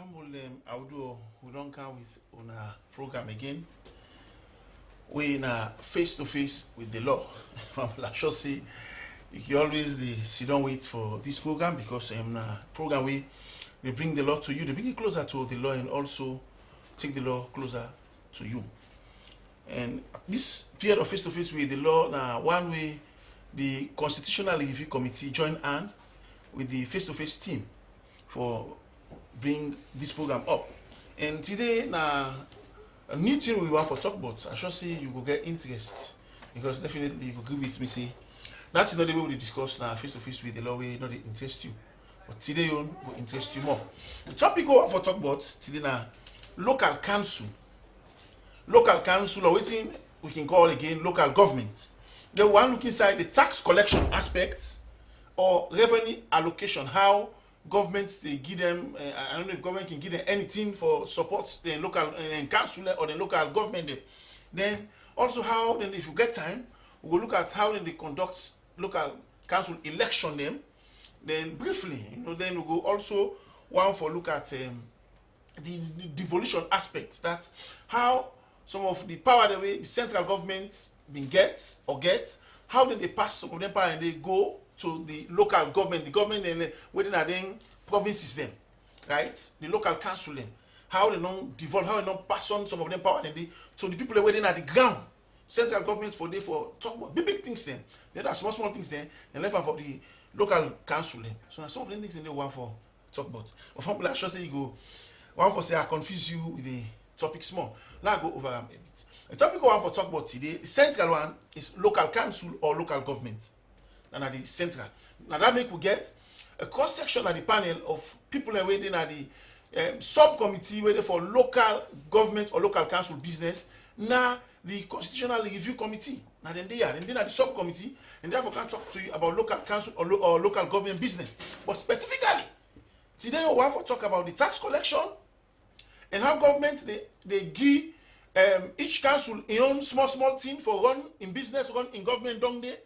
Audio we don't come with on a program again. We in a face to face with the law. I should say you always the sit down wait for this program because a program we bring the law to you, they bring it closer to the law and also take the law closer to you. And this period of face to face with the law now one way the Constitutional Review Committee join hand with the face to face team for bring this program up. And today now a new thing we want for talk about. I should say you will get interest because definitely you will agree with me say that's not the way we discuss now face to face with the law way not interest you. But today will interest you more. The topic we want for talk about today now local council. Local council or waiting we can call again local government. The one looking inside the tax collection aspects or revenue allocation, how governments they give them I don't know if government can give them anything for support the local council or the local government. Then also how then if you get time we will look at how then they conduct local council election them. Then briefly, then we go also one for look at the devolution aspects. That's how some of the power the way the central government been get, how then they pass some of them power and they go to the local government, the government and within the provinces them, right? The local council them. How they don't devolve, how they don't pass on some of them power then they to the people that waiting at the ground. Central government for they for talk about big things then. There are small things then and left for the local council then. So some of them things in they want for talk about. For example, I should say you go one for say I confuse you with the topic small. Now I go over a bit. The topic I want for talk about today, the central one is local council or local government. And at the central. Now that make we get a cross section at the panel of people waiting at the subcommittee waiting for local government or local council business. Now the Constitutional Review Committee. Now then they are the subcommittee and therefore can talk to you about local council or local government business. But specifically, today we want to talk about the tax collection and how governments they give each council in own small thing for run in business, run in government down there.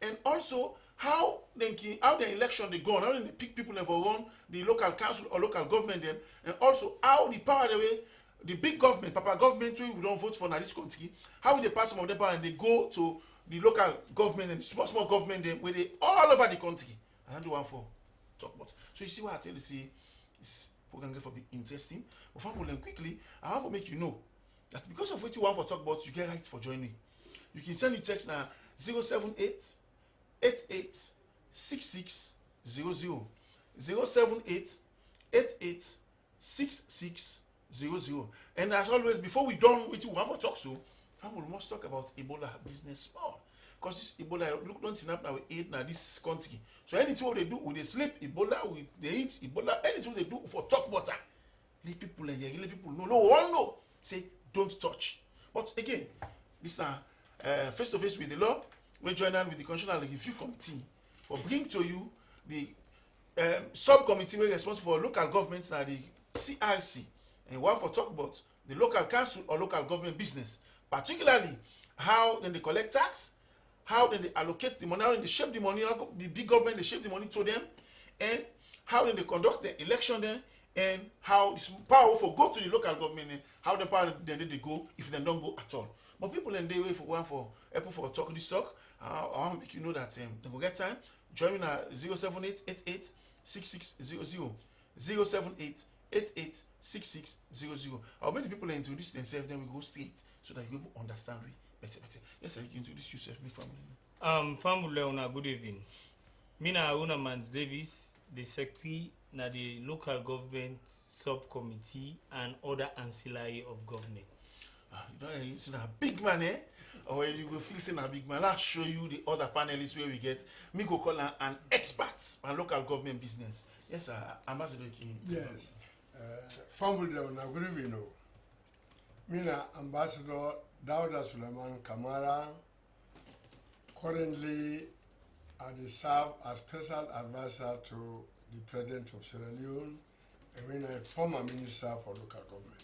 And also how the election they go on, how they pick people that will run the local council or local government them, and also how the power the way the big government, Papa government we don't vote for in this country, how they pass some of them power and they go to the local government and small government them where they all over the country. And I do one for talk about. So you see what I tell you, see this program for be interesting. But for quickly, I want to make you know that because of what you want for talk about, you get right for joining. You can send your text now 078 88 6600 078 88 6600. And as always, before we done with you want for talk so, we must talk about Ebola business small. Because this Ebola look don't enough now we eat now this country. So anything they do, when they sleep Ebola, they eat Ebola, anything they do for talk water. Let people and let people know. No one know. Say don't touch. But again, this now face to face with the law. We join hand with the Constitutional Review Committee for bring to you the subcommittee we responsible for local governments now the CRC and one for talk about the local council or local government business, particularly how then they collect tax, how then they allocate the money, how then they shape the money, how the big government they shape the money to them, and how then they conduct the election there, and how this power for go to the local government and how the power then they go if they don't go at all. But people then they wait for one for Apple for talk this talk. I want to make you know that they will get time. Join me at 078 88 6600 078 88 6600. I'll make the people introduce themselves, then we go straight so that you will understand better. Yes, I can introduce yourself, my family. Family Leone, good evening. Mina Una Mans Davis, the secretary na the local government subcommittee and other ancillary of government. You know, it's a big man, eh? Or you go feel saying a big man. I'll show you the other panelists where we get. Me go call an expert on local government business. Yes, sir. Ambassador King. Yes. Family Leone, good evening. Mina Ambassador Dauda Suleiman Kamara, currently I serve as special advisor to the President of Sierra Leone, and when I former minister for local government.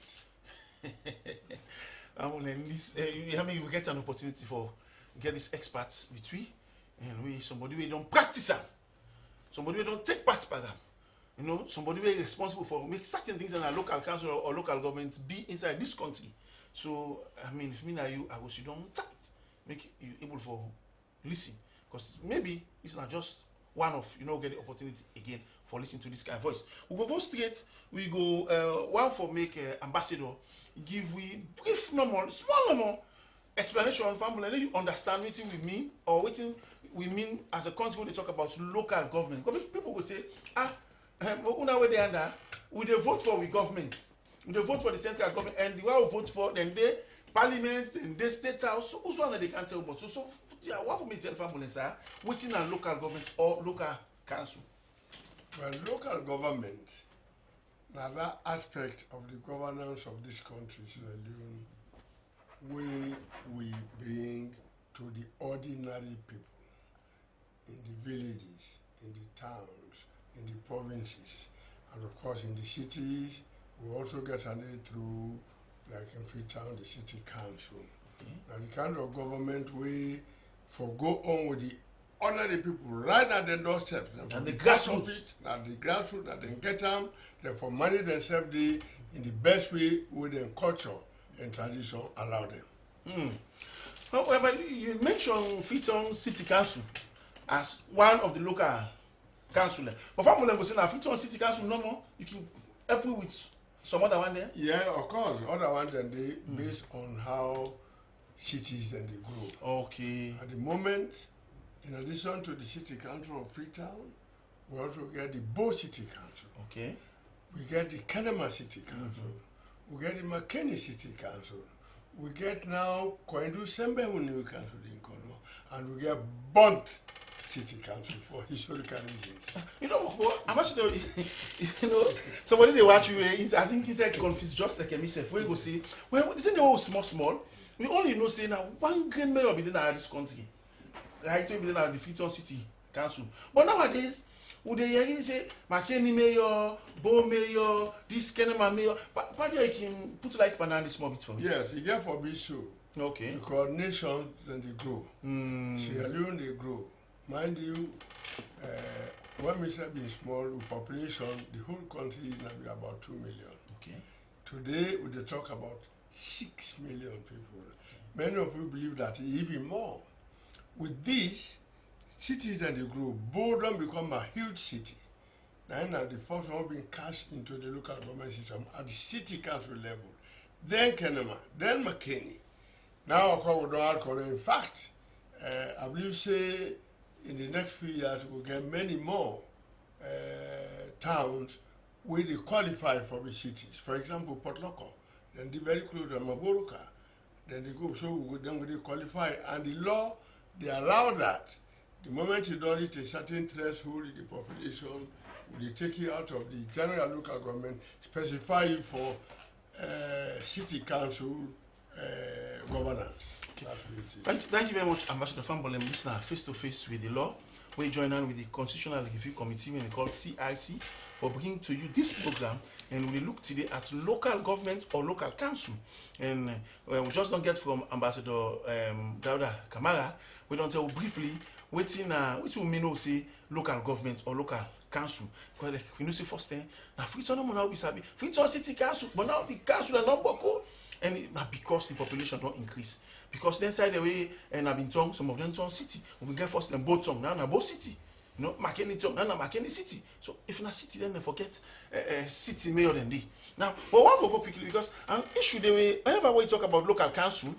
We get an opportunity for get these experts with we, and we somebody we don't practice them, somebody we don't take part by them. you know, somebody very responsible for make certain things in a local council or local government be inside this country. So I mean, if me and you, I will sit down tight, make you able for listen, because maybe it's not just one of get the opportunity again for listening to this kind of voice. We go straight. We go one for make ambassador give we brief normal, small normal explanation family. Let you understand what we mean or what we mean as a country when they talk about local government. Because people will say, una way they under, we dey vote for we government, we dey vote for the central government, and the one we vote for, then they parliament, then they state house. So who's one that they can't tell about? So yeah, what for me tell family, sir, waiting on local government or local council? Well, local government, now that aspect of the governance of this country, Sierra Leone, we bring to the ordinary people in the villages, in the towns, in the provinces, and of course in the cities. We also get an aid through, like in Freetown, the city council. Now the kind of government we for go on with the ordinary people right at the doorstep. And the grassroots. Now the grassroots, that they get them, then for money themselves in the best way with their culture and tradition allow them. Well, but you mentioned Freetown City Council as one of the local councillors. But for people say now Freetown City Council no more, you can help me with some other one there? Yeah, of course. Other one then they based on how cities then they grow. Okay. At the moment, in addition to the City Council of Freetown, we also get the Bo City Council. Okay. We get the Kenema City Council. We get the McKinney City Council. We get now Koindu Sembe New Council in Kono. And we get Bont City Council for historical reasons. You know, I'm actually, somebody they watch you, I think he's like confused just like himself. Where you go see, well, isn't it all small? We only know say now one grand mayor be there in this country. Right, to be there in the Freetown City Council. But nowadays, would they hear say McKinney mayor, Bo mayor, this Kenema mayor? But you can put light banana small bit for me. Yes, you get for big show. Okay. Because nations then they grow. Sierra Leone they grow. Mind you, when we say being small, with population, the whole country is going to be about 2 million. Okay. Today, we talk about 6 million people. Many of you believe that even more. With this, cities that they grow, Bodom become a huge city. Now, the first one being cast into the local government system at the city council level. Then Kenema, then McKinney. Now, of course, we don't have in fact, I believe, say, in the next few years, we'll get many more towns where they qualify for the cities. For example, Port Loko, then they very close to Maburuka, then they go, so then they qualify. And the law, they allow that. The moment you don't reach a certain threshold in the population, they take you out of the general local government, specify you for city council governance. Thank you very much, Ambassador Fambolem. This is face to face with the law. We join on with the Constitutional Review Committee, when we call CIC, for bringing to you this program. And we look today at local government or local council. And we just don't get from Ambassador Dauda Kamara. We don't tell briefly which we mean say local government or local council. Because like, we know say first thing, now Freetown no now be sabi. Freetown City Council, but now the council are not boko. And not because the population don't increase. Because then side the way and I've been told some of them turn city. We get first them both tongue now both city. You know, McKinney tongue now McKinney city. So if not city, then they forget city mayor than they. Now, but one for go quickly because an issue the way whenever we talk about local council,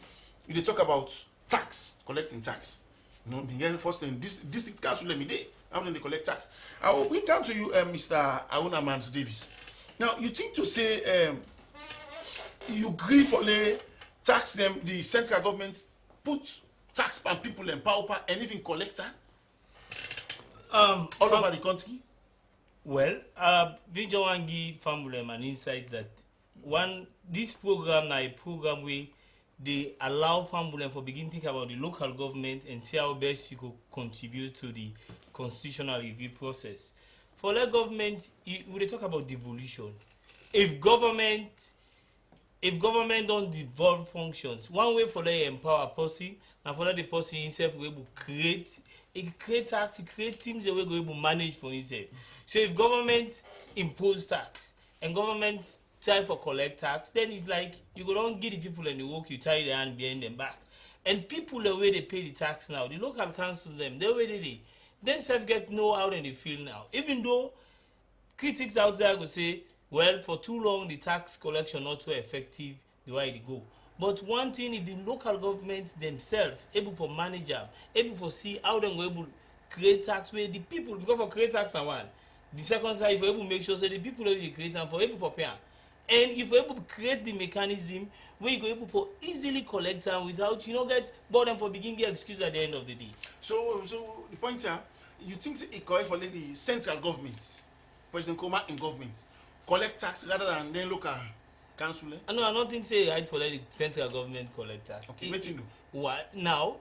they talk about tax, collecting tax. You know, begin first in district council let me day. How do they collect tax? I will bring down to you, Mr. Auna Mans Davis. Now you think to say you agree for the tax them, the central government put tax on people and pauper and even collector all over the country? Well, Binjawangi family an insight that this program na a program where they allow family for begin think about the local government and see how best you could contribute to the constitutional review process. For the government, we talk about devolution. If government don't devolve functions, one way for them empower person and for that the person himself will create it create tax, it create things that we go able to manage for himself. So if government impose tax and government try for collect tax, then it's like you go don't give the people and the work, you tie their hand behind them back. And people the way they pay the tax now, the local council them, the way they then self get know how they feel now. Even though critics out there go say, well, for too long the tax collection not too effective the way it go. But one thing is the local governments themselves able for manage them, able for see how they go able create tax where the people because for create tax and one. The second side, if you able to make sure that the people that you create them for able for pay. And if you're able to create the mechanism where you go able for easily collect them without you know get burden for beginning get excuse at the end of the day. So the point here, you think it correct for the central government, President Koma in government, collect tax rather than then local council? I don't think say right for the central government collect tax. Okay, what you do? What now?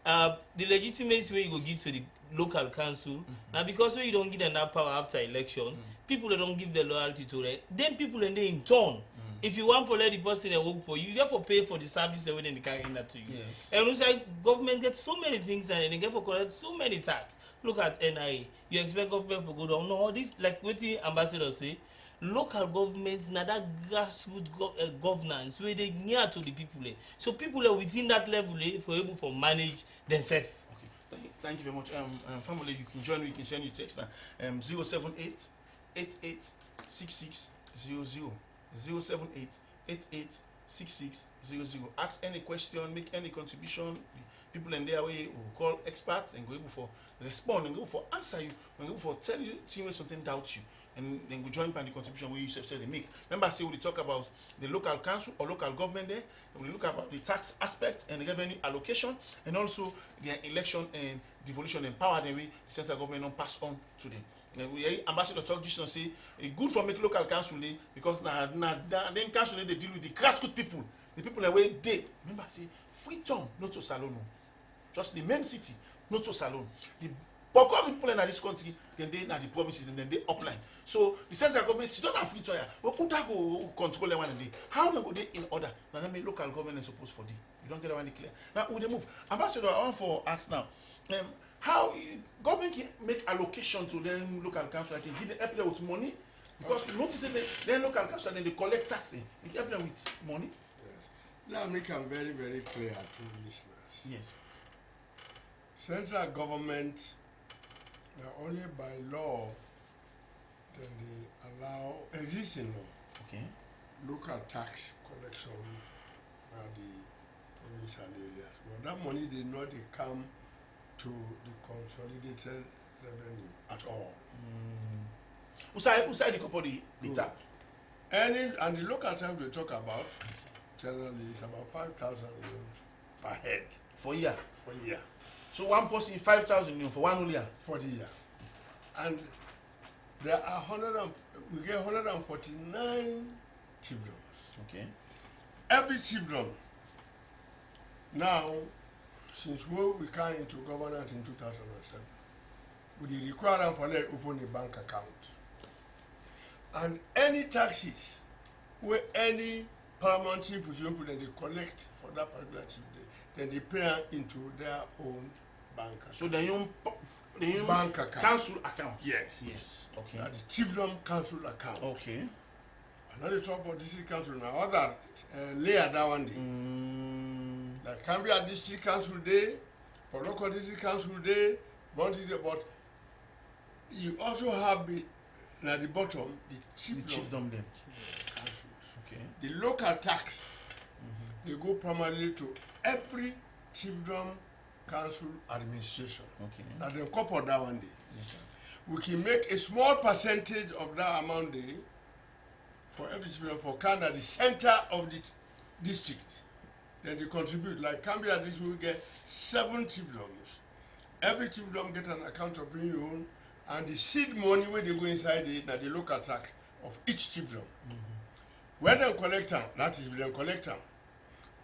The legitimacy way you go give to the local council now because when you don't give them that power after election, people that don't give their loyalty to them, then people and they in turn. If you want to let the person that work for you, you have to pay for the service that they carry that to you. Yes. And also government gets so many things and they get for collect so many tax. Look at NIA. You expect government to go down. No, this like what the ambassador say. Local governments now that grassroots governance where they near to the people. So people are within that level for able to manage themselves. Okay. Thank you very much. Family, you can join me. You can send you text now. 078 886600. 078-886600. Ask any question, make any contribution. People in their way will call experts and go able for respond and go for answer you and go for tell you when something doubts you. And then we join by the contribution where you say they make. Remember, say we talk about the local council or local government there. We look about the tax aspect and the revenue allocation and also their election and devolution and power the way the central government don't pass on to them. Ambassador talk just say it's good for make local council because then council they deal with the grassroots people, the people that way they remember say Freetown not to Salon, just the main city not to Salon. The bulk of people in this country then they na the provinces and then they upline. So the central government sit down and Freetown here. But could that go control one day? How they go they in order? Now that mean local government is supposed for the. You don't get that one clear. Now we they move. Ambassador, I want for ask now. How government can make allocation to them local council? I can give them help them with money because you notice that then local council then they collect tax. They help them with money. Yes. Now make them very, very clear to listeners. Yes. Central government, only by law, then they allow existing law. Okay. Local tax collection now the provincial areas. But that money did not come to the consolidated revenue at all. Who side the company the tap? And the local tax we talk about generally is about 5,000 loans per head For year. for a year. So one person 5,000 for one whole year. For the year. And there are we get 149 chiefdoms. Okay. Every chiefdom now, since we came into governance in 2007, we require them for them open a bank account. And any taxes where any paramount chief with you then they collect for that particular chief day, then they pay into their own bank account. So the bank account. Council account. Yes. Yes. Okay. That the chiefdom council account. Okay. Another talk about district council now. Other layer that one day. Like Cambria district council day, or local district council day, but you also have at the bottom the chiefdom then. councils. Okay. The local tax they go primarily to every chiefdom council administration. Okay. Now they couple that one day. Yes, sir. We can make a small percentage of that amount day for every chiefdom for Canada, the center of the district. Then they contribute. Like Cambria district will get 7 chiefdoms. Every chiefdom get an account of your own, and the seed money where they go inside it, now the local tax of each chiefdom. When they collect them, that is when they collect them,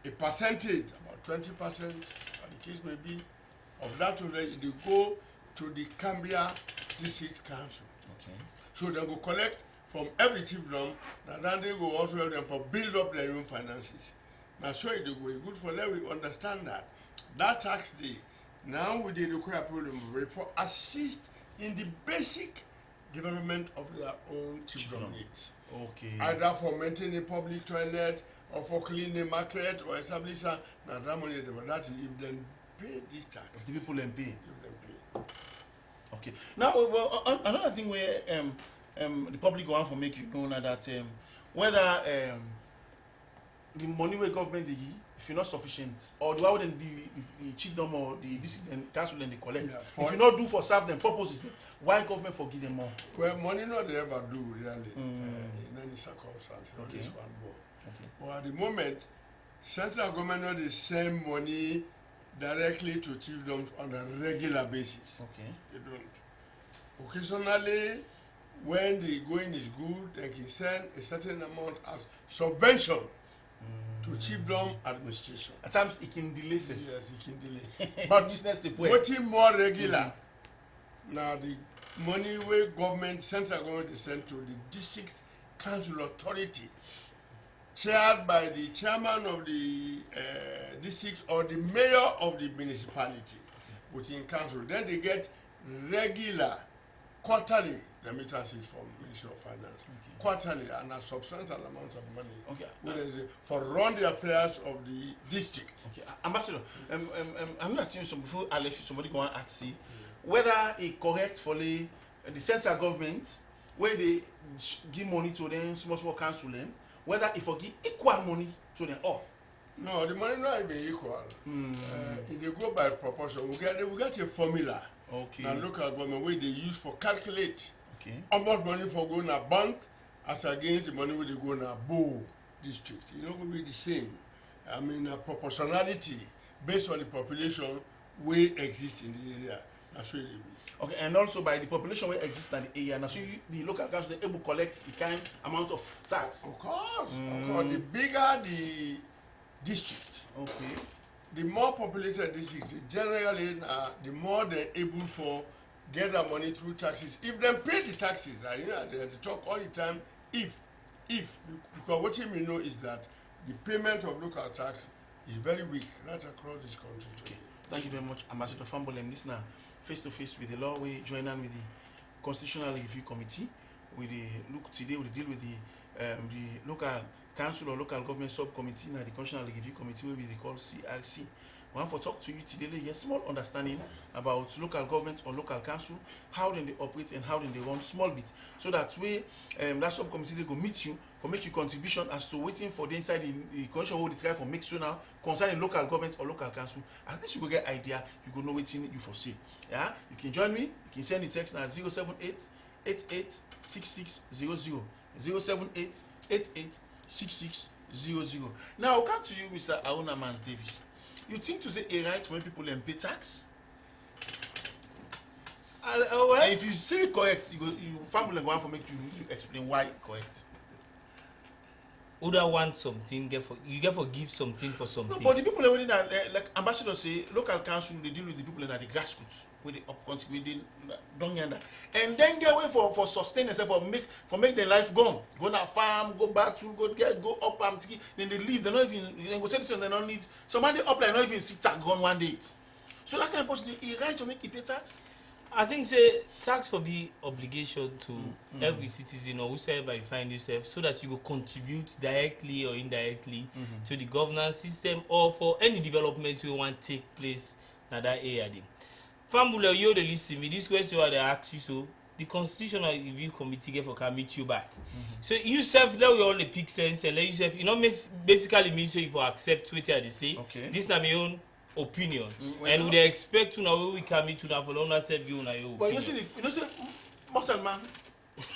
a percentage, about 20%, or the case may be, of that already, they go to the Cambria district council. Okay. So they go collect from every chiefdom, and then they go also help them for build up their own finances. Now so it go good for them, we understand that. That tax day, Now we dey require problem for assist in the basic development of their own children needs. Okay. Either for maintaining public toilet or for cleaning the market or establish a that money that is if them pay this tax. If the people then pay. If them pay. Okay. Now, well, another thing where the public want to make you know now that whether the money where government they give, if you're not sufficient, or the wouldn't be the chiefdom or the district and council and they collect. Yeah, if you not do for serve them purposes, why government forgive them more? Well, money not they ever do really in any circumstance. Okay. This one more. Okay. But at the moment, central government not the same money directly to chiefdoms on a regular basis. Okay. They don't. Occasionally, when the going is good, they can send a certain amount as subvention to chiefdom administration. At times it can delay. Yes, it can delay. But business the point. What more regular? Now the money where government, central government is sent to the district council authority, chaired by the chairman of the district or the mayor of the municipality within council. Then they get regular, quarterly remittances from Ministry of Finance. Quarterly and a substantial amount of money for run the affairs of the district. Okay, Ambassador, I'm not saying so before I left, somebody go and ask you whether it correct for the central government where they give money to them small council them, whether it forgive equal money to them all. No, the money not even equal. If they go by proportion, we get a formula. Okay. Now local government where they use for calculate. Okay. How much money for going to bank as against the money where they go in a bow district. It's not going to be the same. I mean, proportionality based on the population where exists in the area. That's what it will be. Okay, and also by the population where exists in the area, now so the local council they able to collect the kind amount of tax. Of course. Of course. The bigger the district, okay, the more populated districts, generally the more they're able for get their money through taxes. If they pay the taxes, they talk all the time. If because what you may know is that the payment of local tax is very weak right across this country. Okay. Thank you very much, Ambassador Fambolem. This now face to face with the law. We join on with the Constitutional Review Committee. We look today. We deal with the local council or local government subcommittee. Now the Constitutional Review Committee, where we call CRC. We want to talk to you today. Get small understanding about local government or local council, how then they operate and how then they run small bit, so that way that subcommittee they go meet you for make you contribution as to waiting for the inside the condition what they try for make sure now concerning local government or local council. At least you go get idea, you go know what you foresee. Yeah, you can join me. You can send the text now 078 886600 078 886600. Now I'll come to you, Mr. Auna Mans Davis. You think to say a right when people pay tax? Well, if you say it correct, you family go on for make you explain why it correct. Oda want something, you get for give something for something. No, but the people within that, like Ambassador say, local council they deal with the people in the grassroots, with the up country, with the down yonder, and then get away for sustain themselves for make their life go na farm, go back to go up and then they leave. They not even they go tell them they don't need somebody up like not even see tax gone one day. So that kind of person he right to make he pay tax. I think say tax for be obligation to every citizen or whoever you find yourself, so that you will contribute directly or indirectly to the governance system or for any development we want to take place in that area. Family, you the listen me. This question I ask you, so the Constitutional Review Committee get for can meet you back. So you self let we all the pick sense and let yourself, you know, basically mean so you for accept what they say. Okay. This is my own opinion, and we expect to know we can meet to now for longer self you na your opinion. But you see, mortal man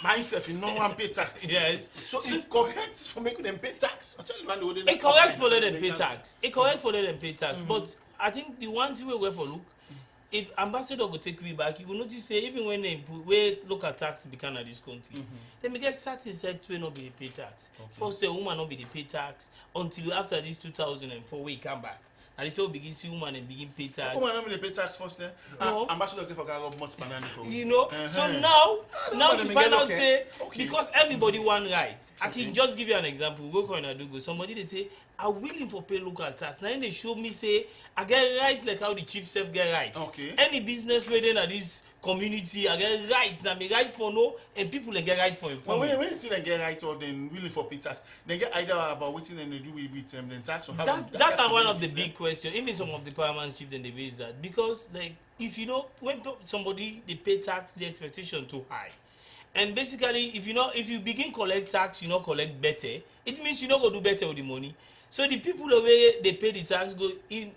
myself you no one pay tax. Yes. So it's correct for making them pay tax. It correct for let them pay tax. It correct for let them pay tax. But I think the one thing we go for look, if ambassador go take me back, you will notice say even when they where local tax become in this country, they may get certain sector not be the pay tax. First, a woman not be the pay tax until after this 2004 we come back. And it all begins see woman and begin pay tax. Woman not be the pay tax first there. No. Ambassador get for carry much banana for. You know, so now we find out say because everybody want right. I can just give you an example. Go Koinadugo. Somebody they say are willing to pay local tax. Now they show me say I get right like how the chief self get right. Okay. Any business where they this community I get right. I mean right for no and people they get right for it. Well, when you see them get right or then willing for pay tax, they get either about what they do with them tax or how that are one of the big questions. Even some of the paramount chiefs then they raise that because like if you know when somebody they pay tax, the expectation too high. And basically, if you begin collect tax, you not collect better. It means you not go do better with the money. So the people the way they pay the tax go in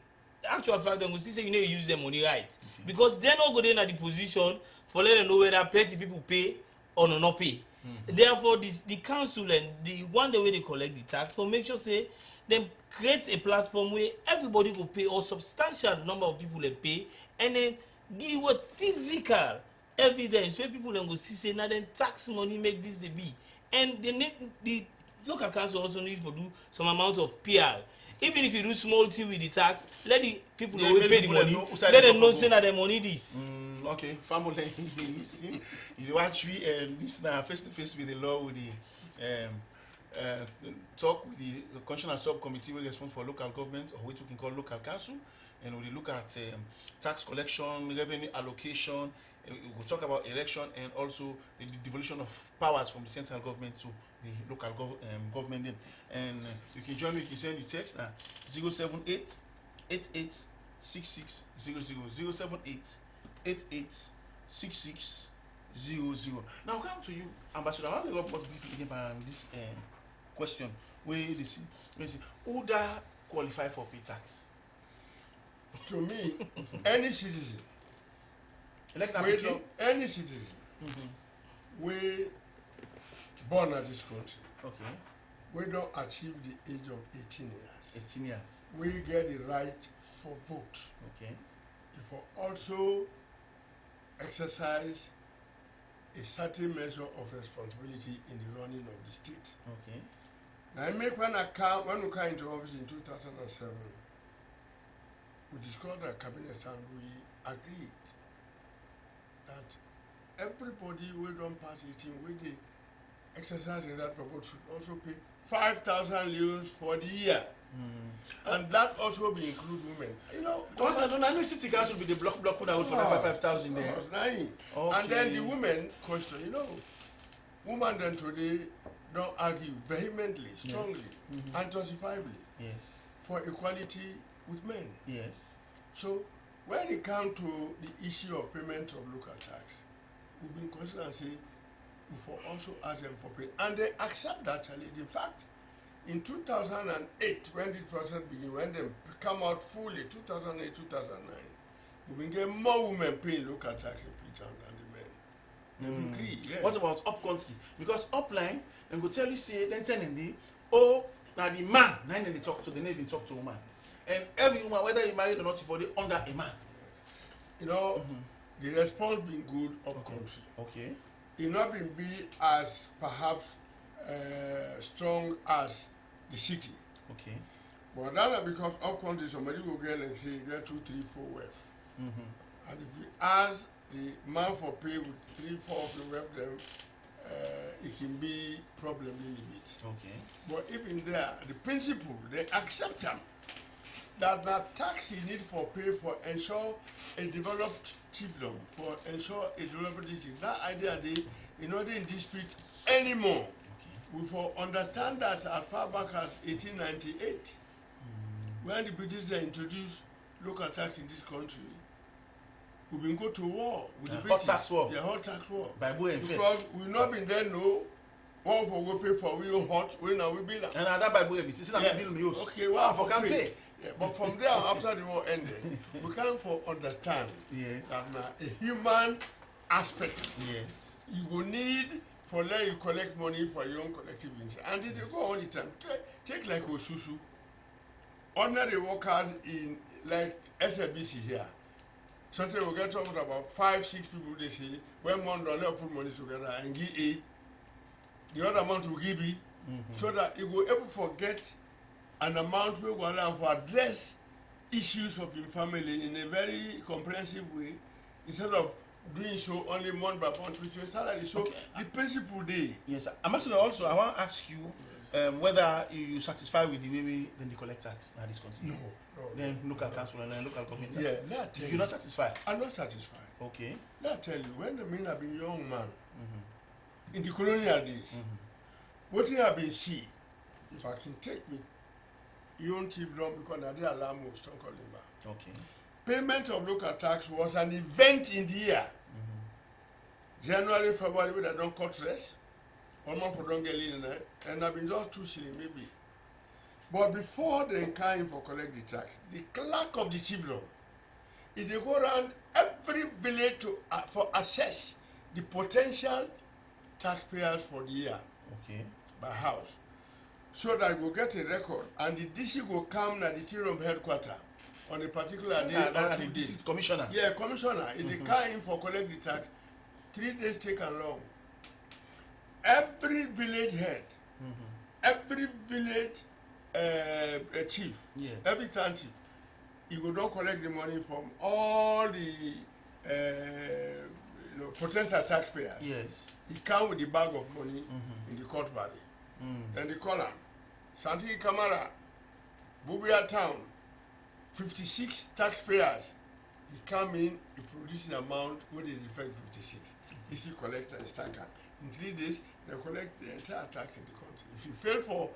actual fact they go still say you need to use the money right because they not go there at the position for let them know whether plenty people pay or not pay. Therefore, the council and the one the way they collect the tax for make sure say them create a platform where everybody go pay or substantial number of people they pay and then give what physical evidence where people then go see say now then tax money make this they be and they need the local council also need to do some amount of PR even if you do small thing with the tax let the people who pay the money let them know say that the money this. Okay, family they listen you watch we listen face to face with the law with the talk with the constitutional subcommittee we respond for local government or which we can call local council and we look at tax collection revenue allocation. We will talk about election and also the devolution of powers from the central government to the local government. And you can join me, you can send your text at 078 88 078 88 Now come to you, Ambassador. I want to go briefly again on this question where they see who da qualify for pay tax? To me, any citizen. Any citizen we born at this country, okay, we don't achieve the age of 18 years. 18 years. We get the right for vote. Okay. If we also exercise a certain measure of responsibility in the running of the state. Okay. Now I make when we came into office in 2007, we discussed a cabinet and we agreed that everybody who don't pass 18 with the exercise in that for vote should also pay 5,000 leones for the year. And that also be include women. You know, because I don't city council be the block would have for 5,000 there. Okay. And then the women question, you know, women then today don't argue vehemently, strongly, and justifiably for equality with men. Yes. So when it comes to the issue of payment of local tax, we've been considered and say we for also ask them for pay, and they accept that challenge. In fact, in 2008, when this process began, when they come out fully, 2008, 2009, we've been getting more women paying local tax in Freetown than the men. They agree. Yes. What about up country? Because upline, they go tell you say then tell in the oh now the man now they talk to they never even talk to woman. And every woman, whether you married or not, for the under a man. You know, the response been good up country. Okay. It not been be as perhaps strong as the city. Okay. But that's because up country somebody will get like say get 2, 3, 4 wealth. And if you ask the man for pay with 3, 4 of the wealth, then it can be problem limit. Okay. But even there, the principle they accept them. That tax you need for pay for ensure a developed chiefdom, for ensure a developed district. That idea they not in dispute anymore. Okay. We for understand that as far back as 1898, when the British introduced local tax in this country, we've been go to war with the British. Hot tax war. The hot tax war. Because we've not been there no. What for we pay for we hot, we now we bill. And that Bible is bill. Okay, well for can pay. Yeah, but from there, after the war ended, we can't for understand that now a human aspect. Yes. You will need for let you collect money for your own collective interest. And it go all the time. Take like Osusu. Ordinary workers in like SLBC here. Sometimes we get talking about 5, 6 people they say, when one dollar put money together and give A, the other amount will give B, so that it will able forget an amount we will allow for address issues of your family in a very comprehensive way instead of doing so only month by month with your salary. So the principle day. Yes, Ambassador, also I want to ask you whether you satisfy with the way we then they collect tax, now this continue. No. Then local council and then local government tax. Yeah, let If you're not satisfied. I'm not satisfied. Okay. Let I tell you, when I mean I've been a young man, in the colonial days, what I have been see, if I can take me, you won't keep long because I did allow most don't call him back. Okay. Payment of local tax was an event in the year. January, February, when I don't cut rest, almost for don't get in there, and I've been just 2 shillings maybe. But before they came for collect the tax, the clerk of the Civic, if they go around every village to for assess the potential taxpayers for the year Okay. by house, so that we get a record, and the DC will come to the Civic headquarters on a particular day or 2 the days. district commissioner. Yeah, commissioner, if they come in for collect the tax, 3 days take along. Every village head, every village chief, Yes. every town chief, he go don collect the money from all the potential taxpayers. Yes. He come with the bag of money in the court body. Then they call him. Santiki Kamara, Bubia town, 56 taxpayers. He come in, he produce an amount where they reflect 56. If you collect a stacker, in 3 days, they collect the entire tax in the country. If you fail for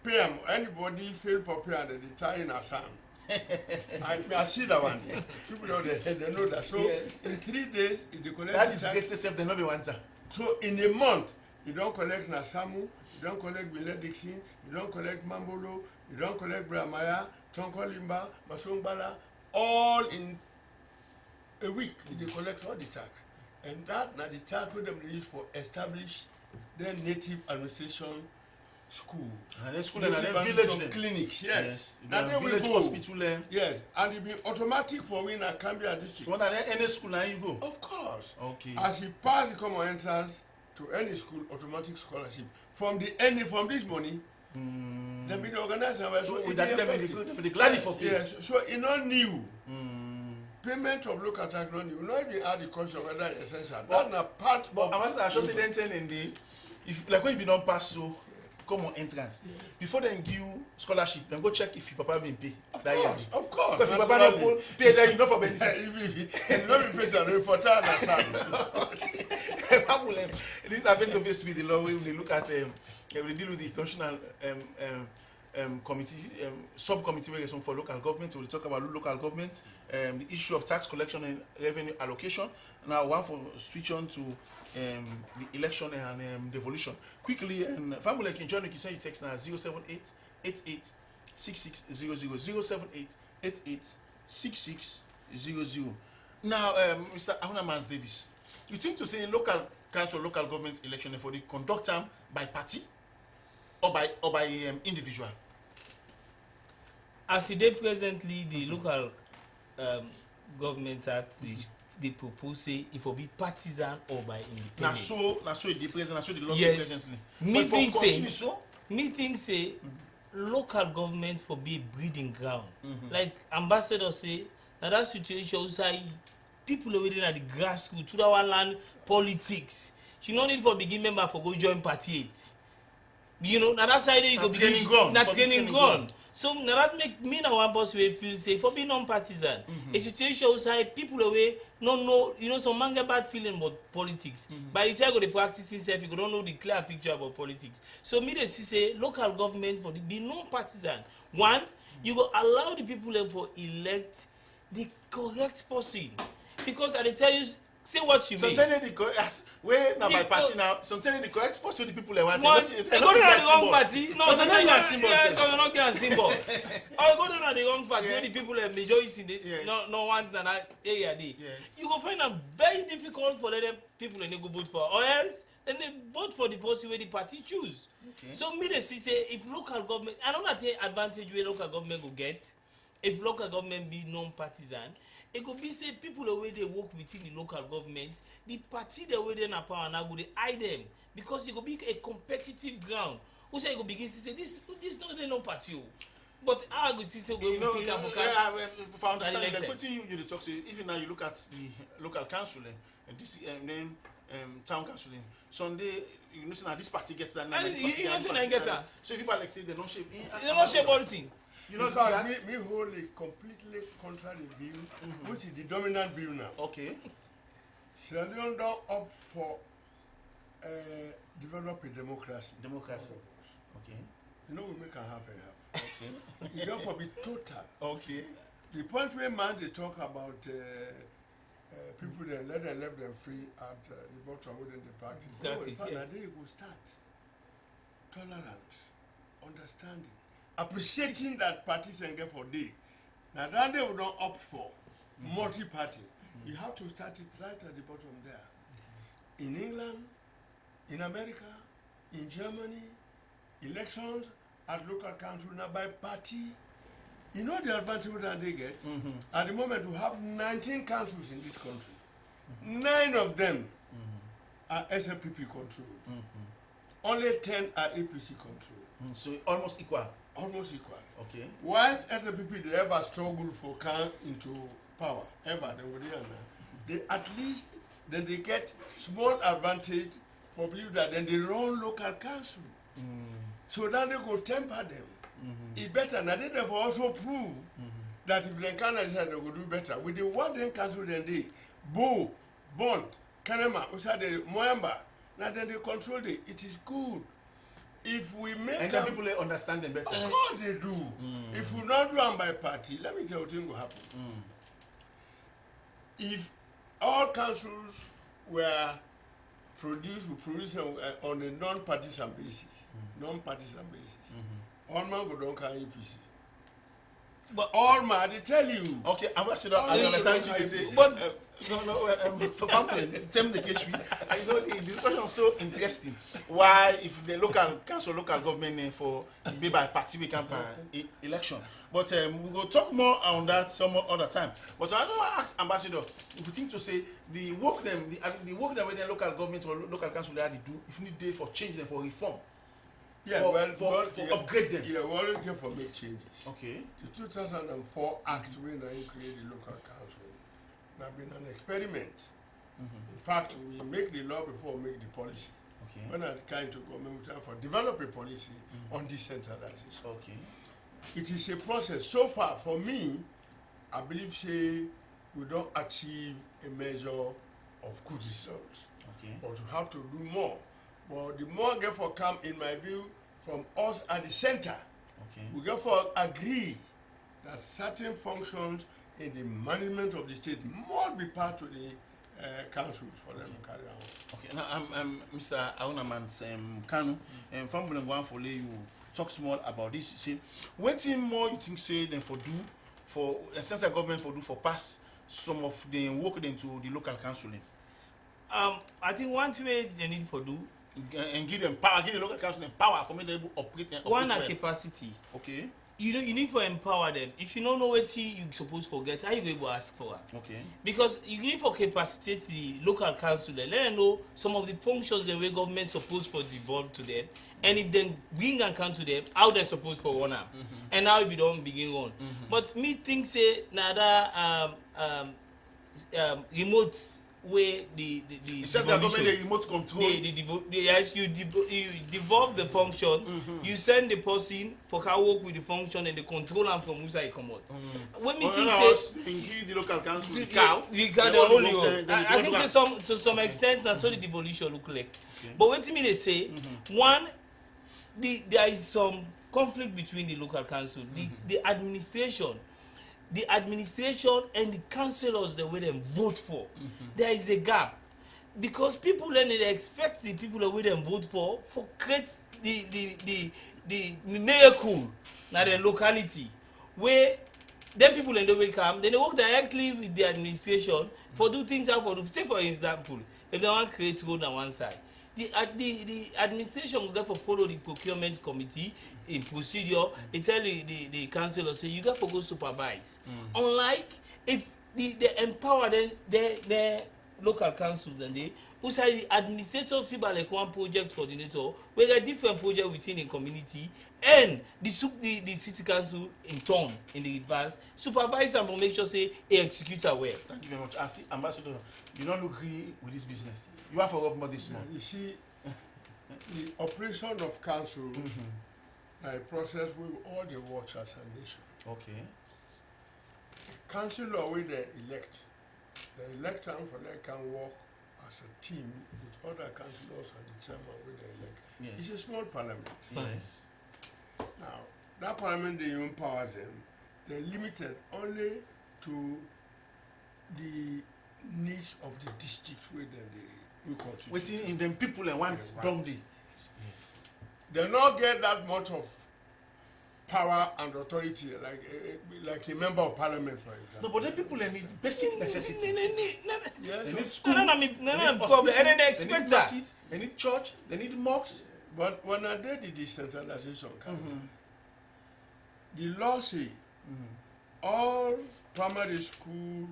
pay them, anybody fail for pay and they tie in a sand. I see that one. People know that they know that. So Yes. in 3 days, if they collect That the is tax, against itself, they not be one time. so in a month, you don't collect Nasamu, you don't collect Bile Dixon, you don't collect Mambolo, you don't collect Bramaya, Tonko Limba, Masongbala, all in a week. They collect all the tax. And that now the tax what them they use for establish their native administration schools. And then school Native and then administration village then. clinics, yes. Yes. Now then we Village go. hospital then. Yes, and it be automatic for we in a Cambia district. One that any school now you go. Of course. Okay. As he pass the common entrance to any school, automatic scholarship from this money, then be the organizer. So it that be them effective. they gladly for pay. Yes, so it not new. Payment of local tax not new. Not even add the cost of whether it's essential. That's not part But of. I should say then ten in the if like when you be don't pass so common entrance. Before they give you scholarship, then go check if your papa been pay Of that course, year. of course. Because if your papa naturally. don't pay then you not for benefit. If not be patient, for time and This is face to face with the law. We look at we deal with the constitutional committee subcommittee where is for local government. We'll talk about local government, the issue of tax collection and revenue allocation. Now, one for switch on to the election and devolution quickly. And family like join, you can send your text now 078 88 6600 078 88 6600. Now, Mr. Ahunamans Davis, you think to say local council, local government election for the conduct them by party or by individual? As it is presently, the local government act they propose say it will be partisan or by independent. Now so it depends. Now so the law Yes. presently. Me think say so. me think say local government for be a breeding ground. Like ambassador say now that situation say people already at the grassroots to that one land politics. You no need for begin member for go join party 8. You know, now that side you go Training ground. not training ground. So now that make me now one boss way feel say for being non-partisan. A situation outside people away no know, you know, some man get bad feeling about politics. By the time you go to practice itself, you don't know the clear picture about politics. So me they see say local government for the be non-partisan. One, you go allow the people them for elect the correct person. Because I tell you say what you mean. Sometimes the correct where now by party now. Sometimes the correct spot for the people they want. What? They go down the wrong party. No, so they're not symbol. Yes, so you're not getting symbol. Or go down the wrong party where the people are majority Yes. no want that area dey. Yes. You go find them very difficult for them people and they go vote for, or else then they vote for the person where the party choose. Okay. So me they see say if local government, another thing advantage where local government go get, if local government be non-partisan, it could be say people the way they work within the local government, the party the way they na power now go they hide them because it could be a competitive ground. Who say it could begin to say this not no party. But I go see say we You know, pick up if I understand, election. like putting you to talk to, even now you look at the local council and this then town council. Sunday, you know, now this party gets that. And you know, say get her. So if people like say they don't shape, They don't shape everything. you know because that. me hold a completely contrary view, which is the dominant view now. Okay. Sierra Leone don't opt for develop a democracy. Democracy. Okay. You know, we make a half and half. Okay. You don't for be total. Okay. The point where man they talk about people then let them free at the bottom within the practice. Practice, No, yes. they will start tolerance, understanding, appreciating that parties and get for day. Now that they will not opt for multi-party. You have to start it right at the bottom there. In England, in America, in Germany, elections at local council now by party. You know the advantage that they get? At the moment, we have 19 councils in this country. 9 of them are SLPP controlled. Only 10 are APC controlled. So almost equal. Almost equal. Okay. While SLPP, they ever struggle for come into power, ever, they at least then they get small advantage for people that then they run local council. So then they go temper them. It's better. Now they therefore also prove that if they can decide they will do better. With the one then council then they Bo, Bond, Kanema, Usade, Moamba, now then they control it. It is good. If we make And then people understand them better. of course they do. If we not do them by party, let me tell you what will happen. If all councils were produced on a non-partisan basis, all man go down can APC. But All man, they tell you. Okay, Ambassador, I understand what you say. But For tell me the case. I know the discussion is so interesting. Why, if the local council, local government for be by party we can election. But we will talk more on that some other time. But I don't want to ask Ambassador if you think to say the work them with the local government or local council they have to do if need day for change them for reform. Yeah, for upgrade them. Yeah, we already care for make changes. Okay. The 2004 Act when I created the local council now been an experiment. In fact, we make the law before we make the policy. Okay. When I came to government, we try for develop a policy on decentralization. Okay. It is a process. So far, for me, I believe say we don't achieve a measure of good results. Okay. But we have to do more. But the more get for come, in my view, from us at the center, Okay. we get for agree that certain functions in the management of the state must be part of the councils for them to carry out. Okay. Now, Mr. Aunaman's Kanu, from Bulangwan for you talk small about this. See, what more you think say than for do for central government for do for pass some of the work into the local council? I think one way they need for do And give them power, give the local council power for me to operate and one operate a capacity. Okay. You need to empower them. If you don't know what you supposed to forget, how you going to ask for it? Okay. Because you need for capacitate the local council, let them know some of the functions the way government supposed for devolve to them, and if they bring and come to them, how they supposed for one up, and how we don't begin on. But me think say nada remote way the central government the remote control. Yes, you devolve the function, you send the person for how work with the function and the control and from who side come out. When me think say the local council the cow the only one. I think say to some extent that's so the devolution look like. Okay. But what me they say, one there is some conflict between the local council, the administration and the councillors the way them vote for. There is a gap because people then they expect the people the way them vote for create the miracle na the locality where then people in the way come then they work directly with the administration for do things how for do. Say for example, if they want to create road on one side, the administration will therefore follow the procurement committee in procedure. They tell the councillor say you got to go supervise. Unlike if they empower the local councils and they Usai the administrator feel like one project coordinator, we get different project within the community, and the city council in turn in the reverse supervise and make sure say he execute well. Thank you very much. I see, Ambassador, you don't agree with this business. You have to work more this month. You see, the operation of council, a process with all the works as a nation. Okay. The councillor where they elect them for they can work as a team with other councillors and the chairman where they elect. Yes. It's a small parliament. Yes. Now, that parliament they empower them, they're limited only to the needs of the district where they contribute. Waiting in them people and want don't they? Yes. They not get that much of power and authority like a member of parliament, for example. No, but the people they need basic necessities. Yes, They need school. No, They need problem. And then they hospital, expect need that. market, they need church, they need mosques. but when I did the decentralization council, the law say all primary school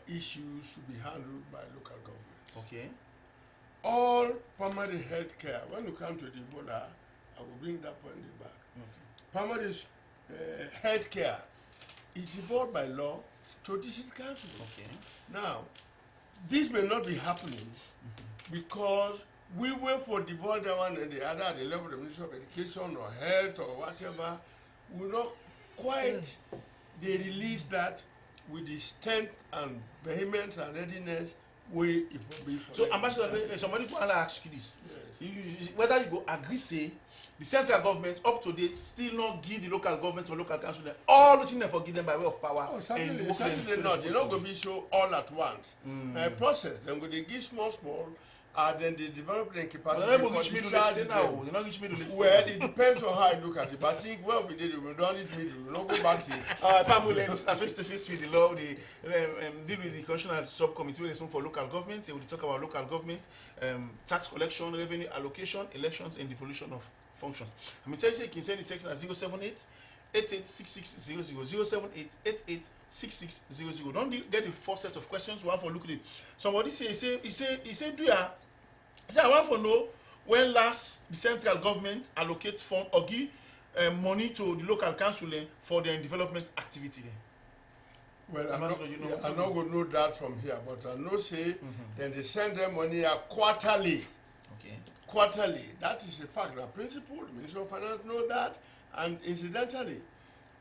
issues should be handled by local government. Okay. All primary health care, when you come to the Ebola, I will bring that point back. Okay. Primary health care is devolved by law to district council. Okay. Now, this may not be happening because we wait for devolve the one and the other at the level of the Ministry of Education or Health or whatever. We not quite they release that with the strength and vehemence and readiness way it will be for So, them. Ambassador, somebody go and ask you this. Yes. Whether you go agree, say, the central government up to date still not give the local government or local council them all the things they forgive them by way of power. Oh, certainly, work them certainly not. They're not going to be so all at once. A process. Then when they give small, then they develop their capacity. But they're not for reach middle discharge late now. them. They're not reach middle late. Well, it depends on how I look at it. But I think well we did it. We don't need middle. We don't go back here. Family face to face with the law. They deal with the constitutional subcommittee responsible for local government. They will talk about local government, tax collection, revenue allocation, elections, and devolution of functions. I mean, tell you, you can send the text at 078 886600 078 886600. Don't get the four sets of questions. One for look at it. Somebody say, do ya? He said, I want to know when last the central government allocate fund or give money to the local council for their development activity. Well, I'm not know going to know that from here, but I know say then they send them money quarterly. Okay. Quarterly. That is a fact. The principle, the Minister of Finance know that, and incidentally,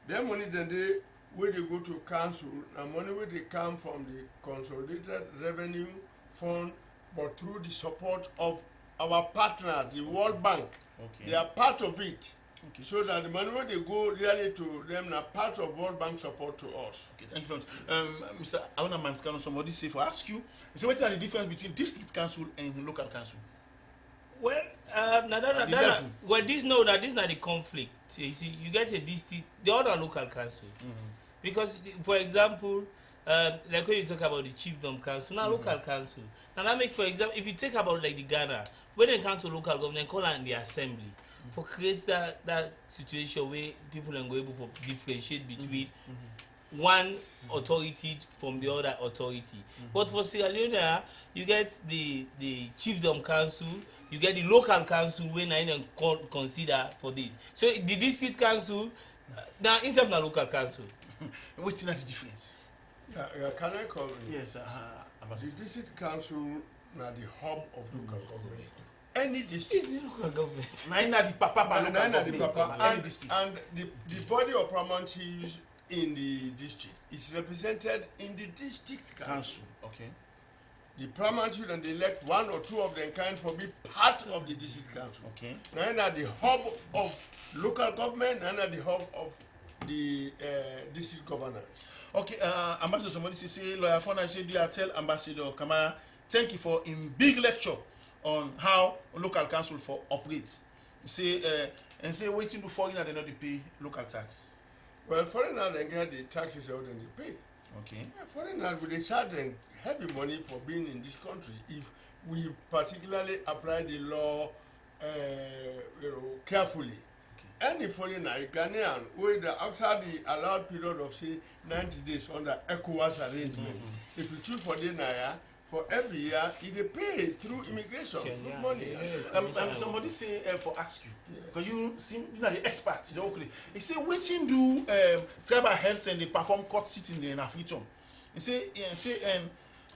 their money then where they go to council, and money where they come from the consolidated revenue fund, but through the support of our partners, the World Bank. Okay. They are part of it. Okay. So that the money where they go really to them are part of World Bank support to us. Okay, thank you very much. Mr. Aruna Manskano, somebody say for ask you, so what are the difference between district council and local council? Well, well, this know that this is not the conflict. You see, you get a district, the other local council. Because, for example, like when you talk about the chiefdom council, now local council. Now that make, for example, if you take about like the Ghana, when they come to local government, call on the assembly for create that situation where people are able to differentiate between one authority from the other authority. But for Sierra Leone, you get the chiefdom council, you get the local council when I consider for this. So the district council, now instead of the local council. What's the difference? Yeah, can I come in? Yes, The district council now the hub of local government. Any district. This is local government. Neither the papa, and the body of paramountries in the district is represented in the district council. Okay. The paramountries and they elect one or two of them kind for be part of the district council. Okay. Now the hub of local government and the hub of the district governance. Okay, Ambassador, somebody say, Lawyer Fona, say, do you tell Ambassador Kamara, thank you for in big lecture on how local council for operates. Say, and say, waiting to foreigner, they not pay local tax. Well, foreigners then get the taxes out and they pay. Okay. Yeah, foreigners will they charge them heavy money for being in this country if we particularly apply the law, carefully. Any foreigner, a Ghanaian, after the allowed period of say 90 days under ECOWAS arrangement, if you choose for the Naya, for every year, they pay through immigration, through money. Somebody say for ask you, because you seem the expert. He say waiting do tribal health and they perform court sitting in Africa. He say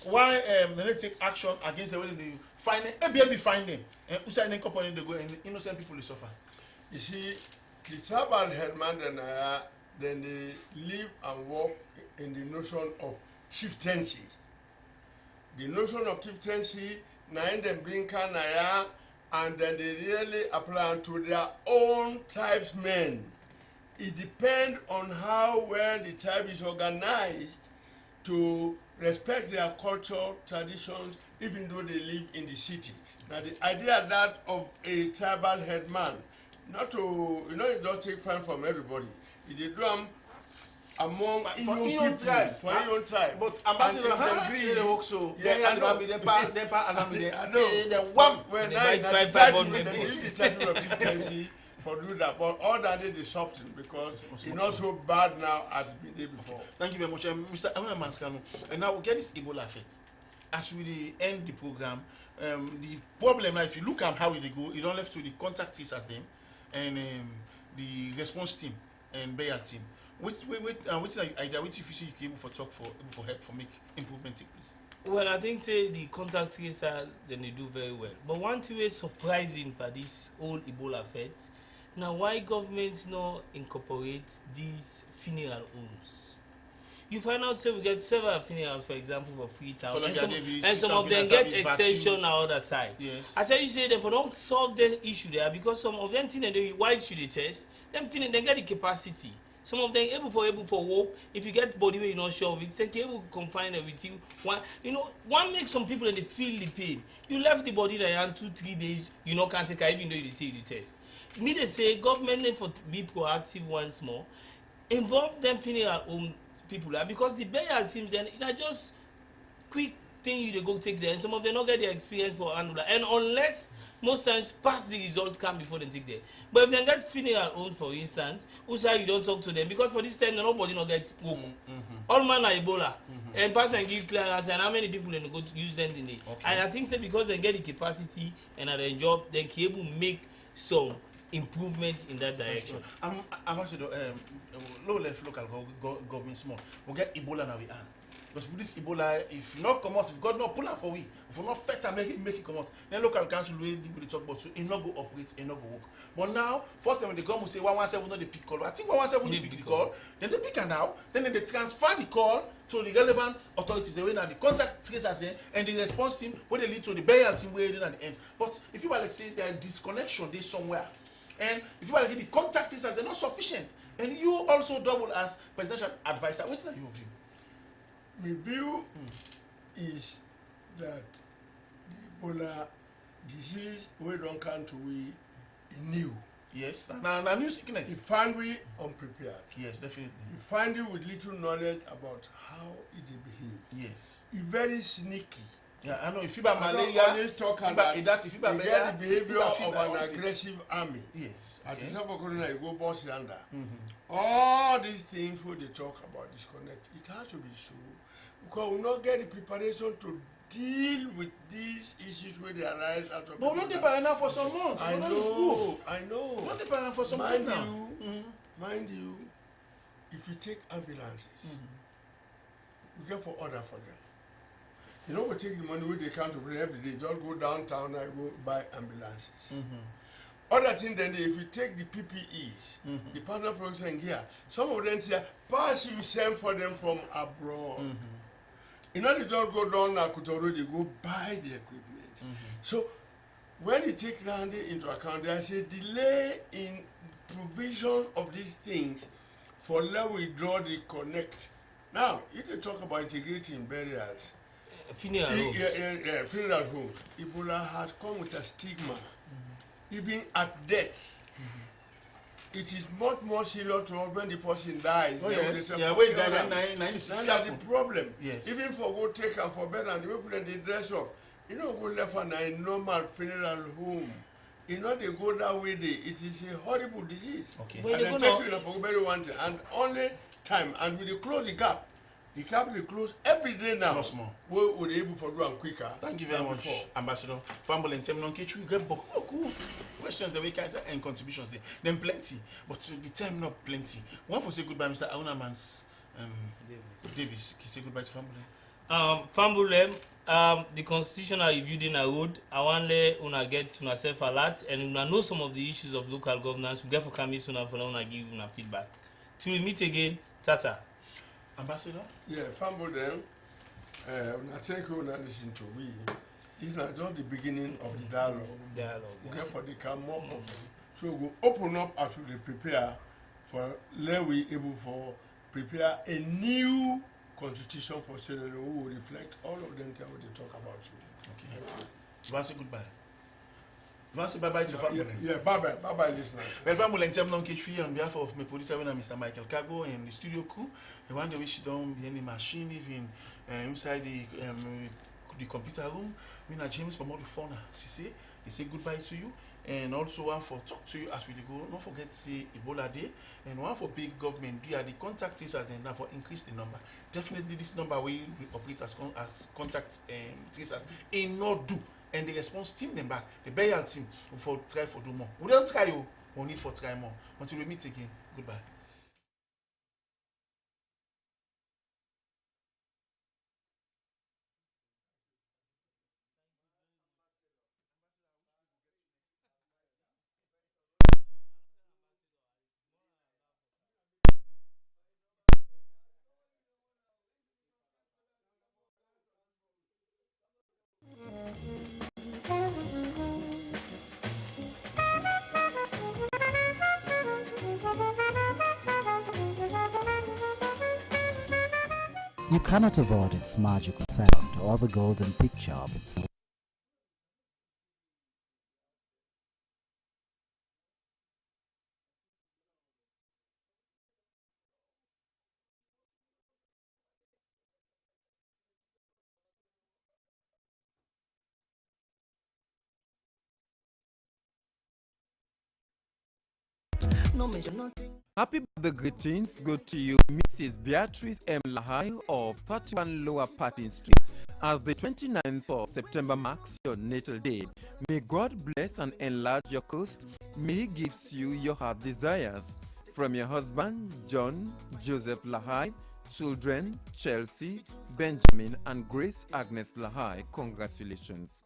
why they don't take action against the way they find Airbnb finding and Usain company they go and innocent people they suffer. You see, the tribal headman then they live and work in the notion of chieftaincy. The notion of chieftaincy, nine them bring Kanaya, and then they really apply to their own tribesmen. It depends on how well the tribe is organized to respect their culture, traditions, even though they live in the city. Now the idea that of a tribal headman, not to, it don't take fun from everybody. It is done among your own tribe, for your own tribe. But ambassador, how do they also? Yeah, I know. The one when they I try to the title of difficulty for do that, but all that did is soften because it's not so bad now as it been there before. Thank you very much, Mr. Emmanuel Manskano. And now we get this Ebola effect. As we end the program, the problem now, if you look at how it go, it don't left to the contact tracers them and the response team and Bayer team. Which idea which if you see you able for talk for help for make improvement take place? Well, I think say the contact tracers then they do very well. But one thing is surprising by this whole Ebola effect. Now why governments not incorporate these funeral homes? You find out say we get several funerals, for example, for Freetown, and some of them get extension on the other side. Yes. I tell you say them for don't solve the issue there because some of them think they why should they test? Them feeling they get the capacity. Some of them able for work. If you get body where you're not sure of it, they can able to confine it with you. One makes some people and they feel the pain. You left the body there and 2-3 days, you know can't take care even though you say the test. Me they say government need for be proactive once more. Involve them funeral home people because the burial teams then it just quick thing you they go take there and some of them not get the experience for handler and unless most times past the results come before they take there. But if they get funeral home for instance, who say you don't talk to them because for this time nobody not get work. All man are Ebola and pastor and give clearance and how many people they go to use them in it. Okay. And I think say because they get the capacity and at their job they can able make some improvement in that direction. I'm also low left local government small. We get Ebola now we are. Because for this Ebola, if not come out, if God not pull out for we, if we not fet and make it come out, then local council will talk about so it not go operate, it not go work. But now, first time when they come we say 117 not the pick call. I think 117 will pick the call, then they pick her now, then they transfer the call to the relevant authorities, the way now the contact tracers and the response team where they lead to the burial team where they at the end. But if you were like say there is disconnection there somewhere. And if you are like the contact tracers, they're not sufficient. And you also double as presidential advisor. What's that your view? My view is that the Ebola disease we don't come to we new. Yes, now new sickness. You find we unprepared. Yes, definitely. You find you with little knowledge about how it behave. Yes. It's very sneaky. Yeah, I know. If you have malaria, always talk about the behavior of an aggressive army. Yes. At the South Corona, you go boss yonder. All these things where they talk about disconnect, it has to be so because we not get the preparation to deal with these issues where they arise out of. But we don't depend enough for some months. I know. We don't depend enough for some time now. Mind you, if you take ambulances, we get for order for them. You know, we take the money with the account to bring every day. Just go downtown and go buy ambulances. Other thing then, if you take the PPEs, the personal protection gear, some of them say, pass you send for them from abroad. You know, they don't go down now, could already go buy the equipment. So, when you take that into account, there's a delay in provision of these things for let we draw the connect. Now, if they talk about integrating burials, funeral homes. Funeral homes. Ebola has come with a stigma. Even at death. It is much more serious to us when the person dies. Oh yes, wait, that's the problem. Yes. Even for go take and for bed and the people they dress up, you know, go left on a normal funeral home. You know, they go that way. It is a horrible disease. Okay. And they take you for very one thing. And only time, and we close the gap. The capital close every day now. Small, small. We're able to do them quicker. Thank you very much, before. Ambassador. Family and Temnon Kitchen, we get book. Oh, cool. Questions that we can say and contributions there. Then plenty, but the time not plenty. One for say goodbye, Mr. Aunamans Davis. Say goodbye to family. Family, the constitutional reviewed in a road. I want to una get una self alert and una know some of the issues of local governance. We get for coming soon and for una give una feedback. Till we meet again, Tata. Ambassador? Yeah, family, I thank you for listening to me. This is not just the beginning of the dialogue. We get for the come more of them. So we open up as we prepare for let we able for prepare a new constitution for Sierra Leone who will reflect all of them what they talk about you. Okay. You want to say goodbye? You want to say bye-bye to family? Yeah, bye-bye. Bye-bye, listeners. Well, family, Temnon Kitchen, on behalf of my producer and Mr. Michael Cargo and the studio crew, I want to wish them behind the machine, even inside the computer room. Me and James from all the phone. They say goodbye to you. And also one for talk to you as we go. Don't forget to say Ebola Day. And one for big government. Do you have the contact tracers and now for increase the number. Definitely this number we operate as contact tracers. Ain't not do. And the response team them back. The burial team for try for do more. We don't try you. We need for try more. Until we meet again. Goodbye. You cannot avoid its magical sound or the golden picture of its Happy birthday greetings go to you, Mrs. Beatrice M. Lahai of 31 Lower Patton Street. As the 29th of September marks your natal day, may God bless and enlarge your coast. May He gives you your heart desires. From your husband, John Joseph Lahai, children, Chelsea, Benjamin, and Grace Agnes Lahai, congratulations.